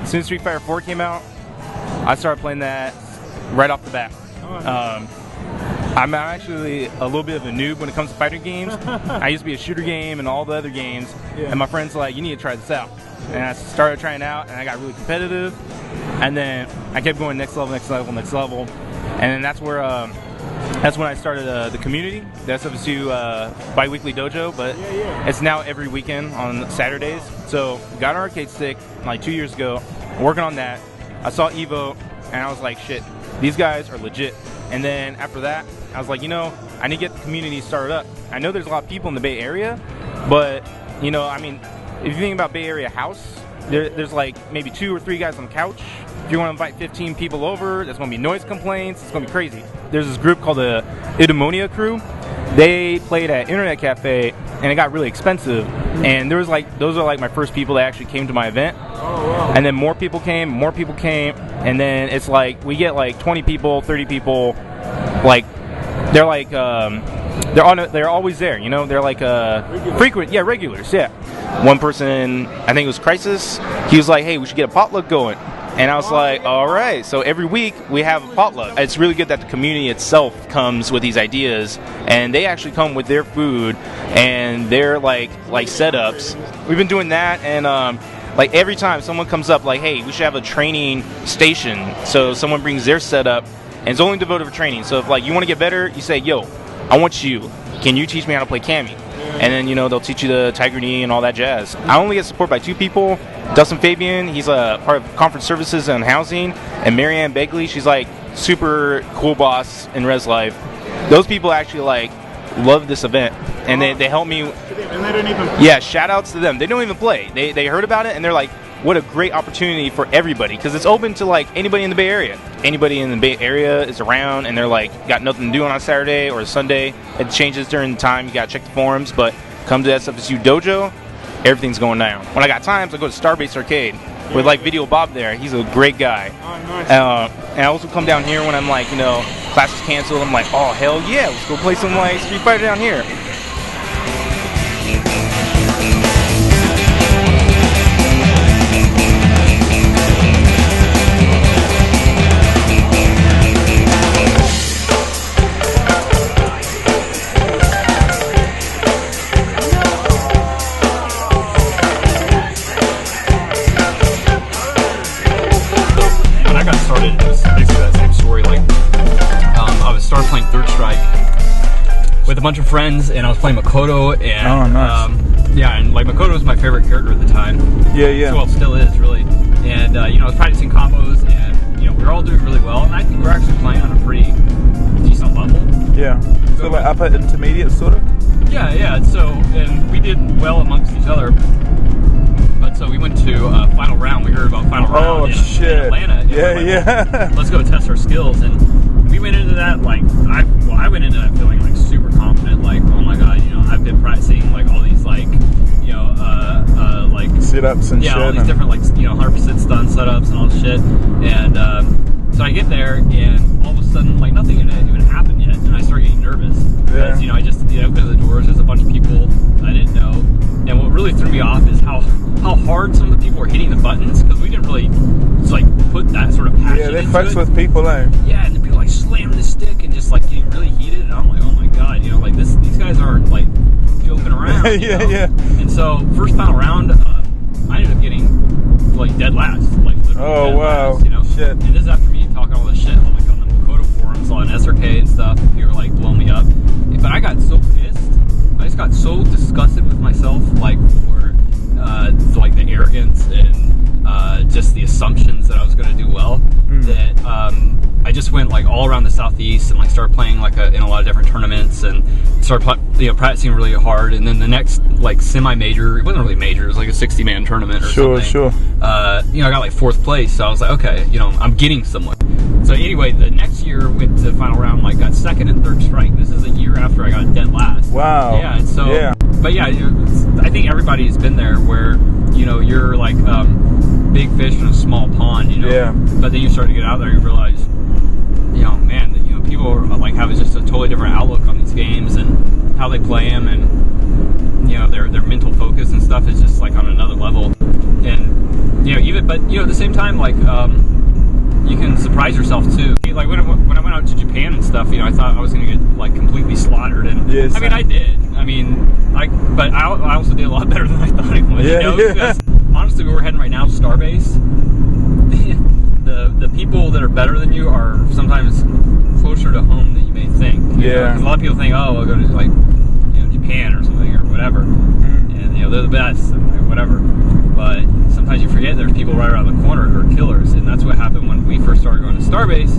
As soon as Street Fighter 4 came out, I started playing that right off the bat. I'm actually a little bit of a noob when it comes to fighting games. I used to be a shooter game and all the other games, and my friends were like, you need to try this out. And I started trying it out, and I got really competitive, and then I kept going next level, next level, next level, and then that's where that's when I started the community, the SFSU bi-weekly dojo, but it's now every weekend on Saturdays. So got an arcade stick like 2 years ago, working on that. I saw Evo, and I was like, shit, these guys are legit. And then after that, I was like, you know, I need to get the community started up. I know there's a lot of people in the Bay Area, but, you know, I mean, if you think about Bay Area house, there's like maybe 2 or 3 guys on the couch. If you want to invite 15 people over, there's going to be noise complaints. It's going to be crazy. There's this group called the Eudaimonia crew. They played at Internet Cafe, and it got really expensive. And there was like, those are like my first people that actually came to my event. And then more people came, and then it's like we get like 20 people, 30 people. Like they're like they're always there, you know. They're like frequent, regulars. Yeah. One person, I think it was Crisis. He was like, "Hey, we should get a potluck going." And I was like, all right. So every week we have a potluck. It's really good that the community itself comes with these ideas, and they actually come with their food and their like setups. We've been doing that, and like every time someone comes up like, hey, we should have a training station. So someone brings their setup, and it's only devoted for training. So if like you want to get better, you say, yo, I want you. Can you teach me how to play Cammy? And then, you know, they'll teach you the Tiger Knee and all that jazz. I only get support by 2 people. Dustin Fabian, he's a part of Conference Services and Housing. And Marianne Begley, she's like super cool boss in Res Life. Those people actually like love this event. And they help me. And they don't even play. Yeah, shout outs to them. They don't even play. They heard about it and they're like, what a great opportunity for everybody. Because it's open to like anybody in the Bay Area. Anybody in the Bay Area is around and they're like got nothing to do on a Saturday or a Sunday. It changes during the time. You got to check the forums. But come to SFSU Dojo, everything's going down. When I got times, I go to Starbase Arcade with like Video Bob there. He's a great guy. Oh, nice. And I also come down here when I'm like, you know, class is canceled. I'm like, oh, hell yeah, let's go play some like Street Fighter down here. Started, it was basically that same story. Like, I started playing Third Strike with a bunch of friends, and I was playing Makoto, and yeah, and like Makoto was my favorite character at the time. Yeah. Well, it still is really. And you know, I was practicing combos, and you know, we were all doing really well, and I think we're actually playing on a pretty decent level. Yeah. So like upper intermediate sort of. Yeah. So, and we did well amongst each other. But so we went to Final Round. We heard about Final Round in Atlanta. Yeah. Let's go test our skills. And we went into that like I went into that feeling like super confident. Like, oh my god, you know, I've been practicing like all these like, you know, like setups and shit. Yeah, all these different like, you know, 100% stun setups and all this shit. And so I get there, and all of a sudden like nothing had even happened yet, and I start getting nervous because you know I just open the doors. There's a bunch of people I didn't know. And what really threw me off is how hard some of the people were hitting the buttons, because we didn't really like put that sort of passion into it. Yeah, they fucks with people, eh? Yeah, and the people like slamming the stick and just like getting really heated, and I'm like, oh my god, you know, like these guys aren't like joking around. Yeah. And so first Final Round, I ended up getting like dead last, like literally dead last, you know. Shit. And this is after me talking all this shit on like on the Makoto forums on SRK and stuff. People were like blowing me up, but I got so pissed. I just got so disgusted with myself, like for like the arrogance and I just went like all around the southeast and like started playing like in a lot of different tournaments and started practicing really hard. And then the next like semi-major, it wasn't really major, it was like a 60-man tournament or something. Sure. I got like 4th place, so I was like, okay, I'm getting somewhere. So anyway, the next year went to the final round, like got 2nd and 3rd strike. This is a year after I got dead last. Wow. Yeah. So. Yeah. But yeah, I think everybody's been there where you're like big fish in a small pond. Yeah. But then you start to get out there, and you realize, man, people are, like have just a totally different outlook on these games and how they play them, and their mental focus and stuff is just like on another level. And but at the same time, like you can surprise yourself too. Like when I went out to Japan and stuff, I thought I was gonna get like completely slaughtered, and yes, I mean I did. But I also did a lot better than I thought I would. Because honestly, where we're heading right now, Starbase, the people that are better than you are sometimes closer to home than you may think. Because a lot of people think, oh, we'll go to like Japan or something or whatever, and they're the best and like, whatever. But sometimes you forget there's people right around the corner who are killers, and that's what happened when we first started going to Starbase.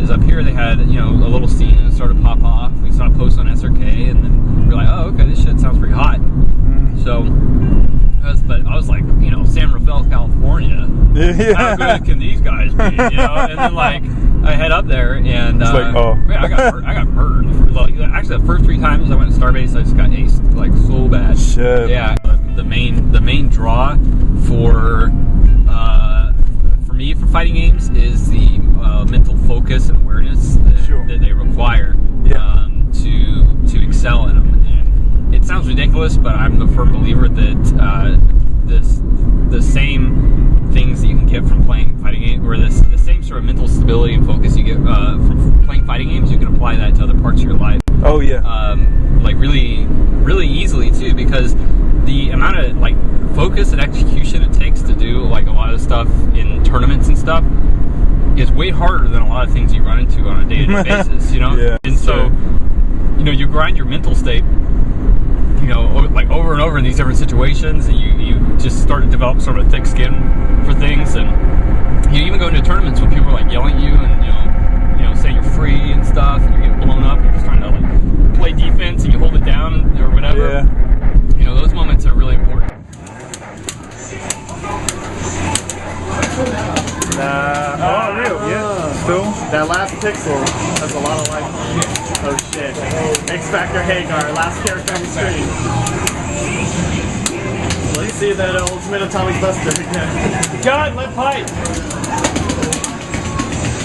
Is up here they had a little scene that started to pop off. We saw a post on SRK, and then we're like, oh, okay, this shit sounds pretty hot. So, but I was like, San Rafael, California. How good can these guys be? And then like I head up there, and it's like, oh, man, I got murdered. Actually, the first 3 times I went to Starbase, I just got aced like so bad. Shit. Yeah. The main draw for me for fighting games is the mental focus and awareness that they require to excel in them. And it sounds ridiculous, but I'm a firm believer that the same things that you can get from playing fighting games, or the same sort of mental stability and focus you get from playing fighting games, you can apply that to other parts of your life. Oh yeah. Like really, really easily too, because the amount of like focus and execution it takes to do like a lot of stuff in tournaments and stuff is way harder than a lot of things you run into on a day-to-day basis, Yeah, and so you grind your mental state like over and over in these different situations, and you just start to develop sort of a thick skin for things. And you even go into tournaments when people are like yelling at you and saying you're free and stuff, and you're getting blown up, you're just trying to like play defense and you hold it down or whatever. Those moments are really important. Real, yeah. Still? That last pixel has a lot of life. Oh shit. X Factor Hagar, last character on the screen. Let's see that ultimate atomic buster again. God, let fight!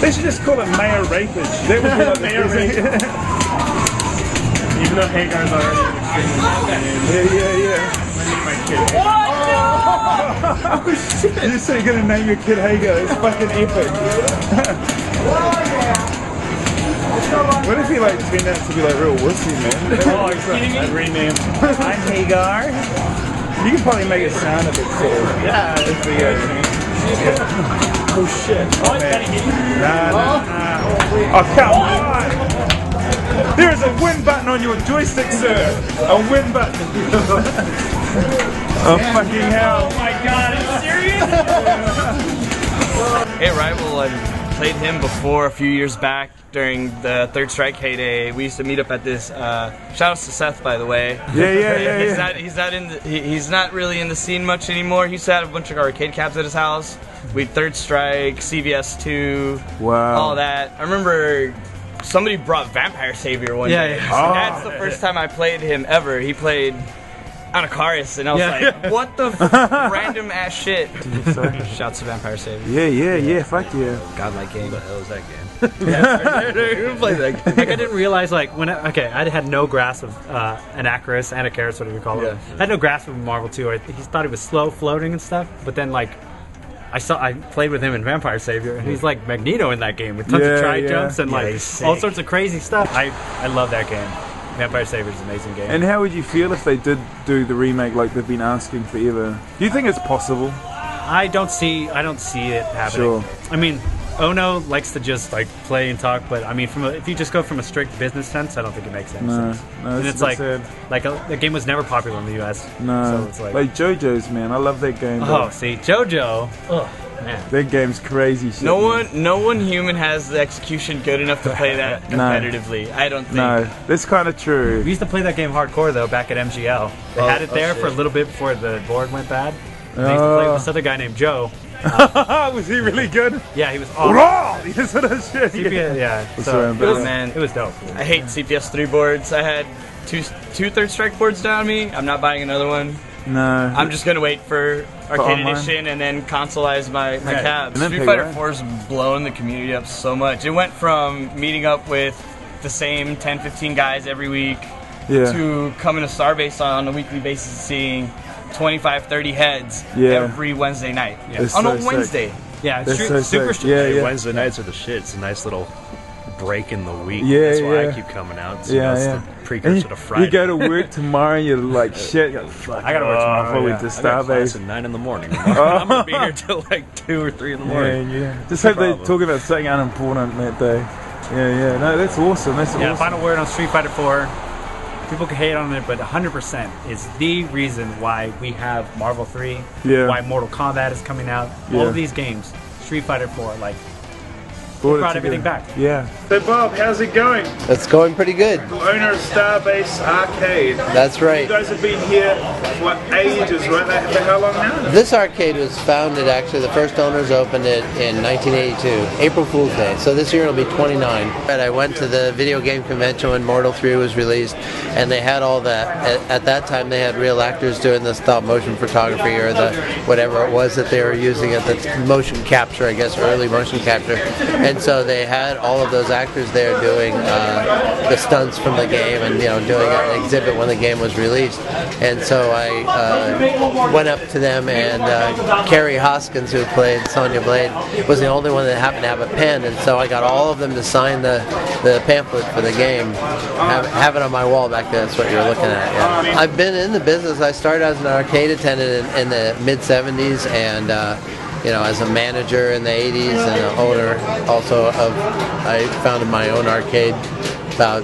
They should just call it Mayor Rapage. That would be like Mayor Rapage. Even though Hagar's already an extremely Yeah. my kid. Oh shit! You said you're gonna name your kid Hagar. It's fucking epic. What if he like turned out to be like real wussy, man? I'd rename. I'm Hagar. You can probably make it sound a bit cool. Yeah, it's the Oh shit! Oh, man. Nah. Oh come on! There's a win button on your joystick, sir. A win button. Oh fucking hell! Oh my god, are you serious? Hey, Rival, I played him before a few years back during the Third Strike heyday. We used to meet up at this. Shout outs to Seth, by the way. Yeah. He's not really in the scene much anymore. He used to have a bunch of arcade cabs at his house. We Third Strike, CVS2, all that. I remember somebody brought Vampire Savior one day. Oh, that's the first time I played him ever. He played Anacaris, and I was like, what the random ass shit. Shouts to Vampire Savior. Yeah, fuck yeah. Godlike game. What the hell was that game? Who played that game? Like I didn't realize like I had no grasp of Anacaris, whatever you call it. I had no grasp of Marvel too. He thought he was slow floating and stuff, but then like I played with him in Vampire Savior, and he's like Magneto in that game with tons of tri-jumps and like all sorts of crazy stuff. I love that game. Vampire Savior is an amazing game. And how would you feel if they did do the remake like they've been asking forever? Do you think it's possible? I don't see it happening. Sure. I mean, Ono likes to just like play and talk, but I mean, if you just go from a strict business sense, I don't think it makes any sense. No, and it's like the game was never popular in the US. No, so it's like JoJo's, man, I love that game. Oh, see, JoJo. Ugh. That game's crazy shit. No one human has the execution good enough to play that competitively. I don't think. No, that's kind of true. We used to play that game hardcore though back at MGL. They had it there for a little bit before the board went bad. And they used to play with this other guy named Joe. Was he really good? Yeah, he was awesome. He sort of shit. Man, it was dope. I hate CPS3 boards. I had two third strike boards down me. I'm not buying another one. No. I'm just gonna wait for Arcade Edition and then consoleize my cabs. Street Fighter 4's blowing the community up so much. It went from meeting up with the same 10-15 guys every week to coming to Starbase on a weekly basis, seeing 25-30 heads every Wednesday night. On a Wednesday. Yeah, it's super strict. Yeah, Wednesday nights are the shit. It's a nice little break in the week. That's why I keep coming out. So it's the precursor to Friday. You go to work tomorrow and you're like, shit, fuck, I gotta work tomorrow before we to Starbase. At 9 in the morning. I'm gonna be here till like 2 or 3 in the morning. Just hope they talk about something unimportant that day. No, that's awesome. That's awesome. Final word on Street Fighter 4. People can hate on it, but 100% is the reason why we have Marvel 3, why Mortal Kombat is coming out. All of these games, Street Fighter 4, like, brought everything back. So Bob, how's it going? It's going pretty good. Owner of Starbase Arcade. That's right. You guys have been here for ages, right? For how long now? This arcade was founded, actually, the first owners opened it in 1982, April Fool's Day. So this year it'll be 29. I went to the video game convention when Mortal 3 was released, and they had all that. At that time they had real actors doing the stop motion photography or the whatever it was that they were using at the motion capture, I guess, early motion capture. And so they had all of those actors there doing the stunts from the game and doing an exhibit when the game was released. And so I went up to them, and Carrie Hoskins, who played Sonya Blade, was the only one that happened to have a pen, and so I got all of them to sign the pamphlet for the game. Have it on my wall back there. That's what you're looking at. I've been in the business. I started as an arcade attendant in the mid-'70s, and as a manager in the 80s and an owner also I founded my own arcade about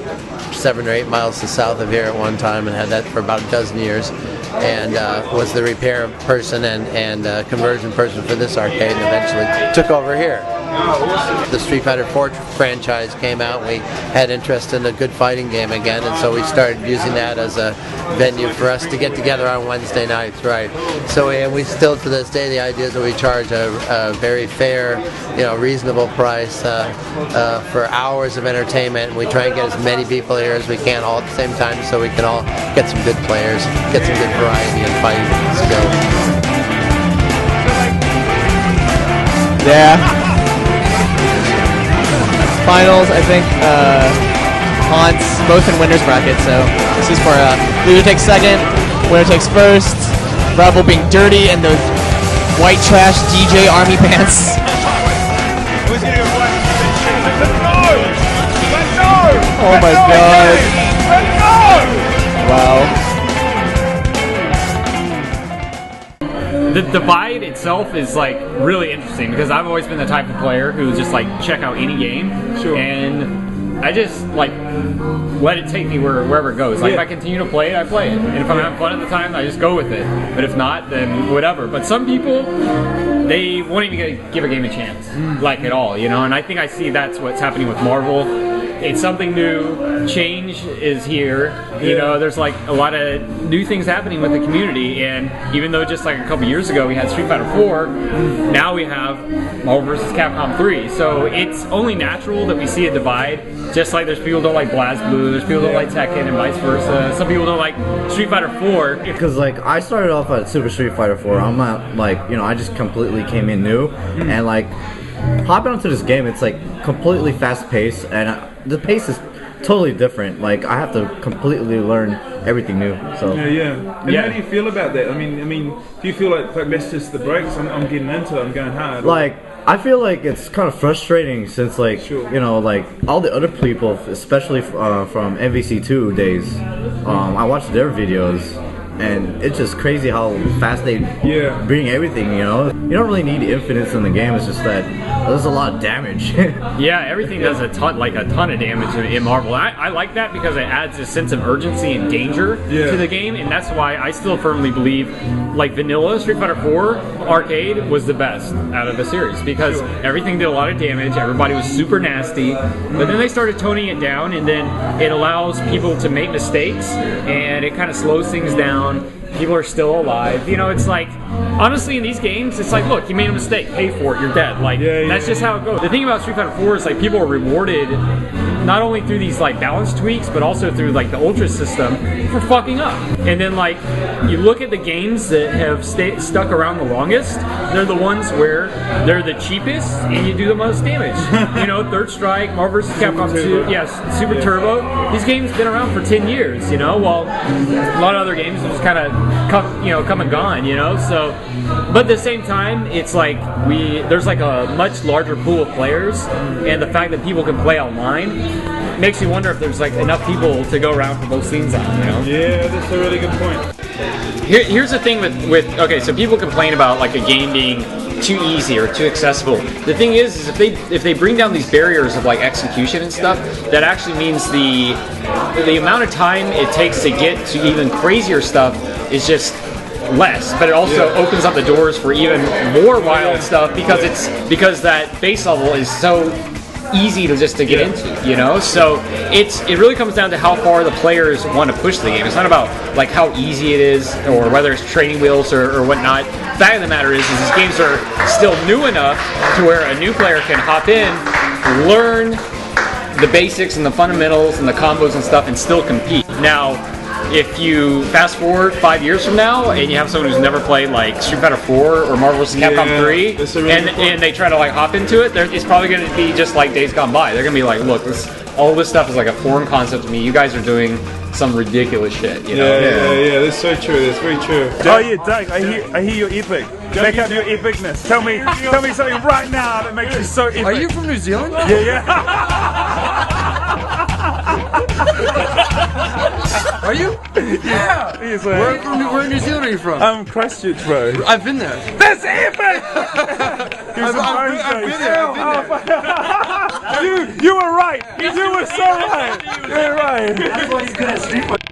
7 or 8 miles to south of here at one time, and had that for about a dozen years, and was the repair person and conversion person for this arcade, and eventually took over here. The Street Fighter 4 franchise came out. We had interest in a good fighting game again, and so we started using that as a venue for us to get together on Wednesday nights, right? So we still, to this day, the idea is that we charge a very fair, reasonable price for hours of entertainment, and we try and get as many people here as we can all at the same time, so we can all get some good players, get some good variety and fighting skills. Finals, I think, haunts both in winners bracket, so this is for loser takes second, winner takes first, Rebel being dirty and those white trash DJ army pants. Who's gonna go fight? Oh my god. Wow. The divide itself is like really interesting because I've always been the type of player who just like check out any game, and I just like let it take me wherever it goes. Like if I continue to play it, I play it, and if I'm having fun at the time, I just go with it. But if not, then whatever. But some people, they won't even give a game a chance, like at all, And I think I see that's what's happening with Marvel. It's something new. Change is here. There's like a lot of new things happening with the community, and even though just like a couple years ago we had Street Fighter 4, now we have Marvel vs. Capcom 3. So it's only natural that we see a divide. Just like there's people who don't like BlazBlue, there's people who don't like Tekken, and vice versa. Some people don't like Street Fighter 4. Because like I started off at Super Street Fighter 4. I'm not like I just completely came in new, and like hopping onto this game, it's like completely fast paced, and the pace is totally different. Like I have to completely learn everything new. So And how do you feel about that? I mean, do you feel like that's just the breaks? I'm getting into it. I'm going hard. Like I feel like it's kind of frustrating since like like all the other people, especially from MVC2 days, I watched their videos, and it's just crazy how fast they bring everything. you don't really need infinites in the game. It's just that there's a lot of damage. Yeah, everything does a ton of damage in Marvel. I like that because it adds a sense of urgency and danger to the game, and that's why I still firmly believe like vanilla Street Fighter 4 Arcade was the best out of the series because everything did a lot of damage, everybody was super nasty, but then they started toning it down, and then it allows people to make mistakes, and it kind of slows things down. People are still alive. You know, it's like, honestly, in these games, it's like, look, you made a mistake, pay for it, you're dead. Like, that's just how it goes. The thing about Street Fighter 4 is, like, people are rewarded not only through these, like, balance tweaks, but also through, like, the Ultra system for fucking up. And then, like, you look at the games that have stuck around the longest, they're the ones where they're the cheapest and you do the most damage. You know, Third Strike, Marvel vs. Capcom 2, yes, Super Turbo. These games have been around for 10 years, you know, while a lot of other games have just kind of come and gone, you know. So, but at the same time, it's like there's like a much larger pool of players, and the fact that people can play online makes you wonder if there's like enough people to go around for both scenes on, you know. Yeah, that's a really good point. Here's the thing with okay, so people complain about like a game being too easy or too accessible. The thing is if they bring down these barriers of like execution and stuff, that actually means the amount of time it takes to get to even crazier stuff is just less, but it also opens up the doors for even more wild stuff because that base level is so easy to get into, you know. So it really comes down to how far the players want to push the game. It's not about like how easy it is or whether it's training wheels or whatnot. The fact of the matter is these games are still new enough to where a new player can hop in, learn the basics and the fundamentals and the combos and stuff and still compete. Now, if you fast forward 5 years from now and you have someone who's never played like Street Fighter 4 or Marvel vs. Capcom 3 and they try to like hop into it, it's probably going to be just like days gone by. They're going to be like, look, all this stuff is like a foreign concept to me. You guys are doing some ridiculous shit, you know? Yeah, that's so true. That's very true. Oh yeah, Doug, I hear you're epic. Make up your epicness. Tell me something right now that makes you so epic. Are you from New Zealand? Yeah. Are you? Yeah. He's like, where in New Zealand are you from? I'm Christchurch, bro. I've been there. That's epic! I've been there. You were right. You were so right. You were right. That's why he's good at Street Fighter.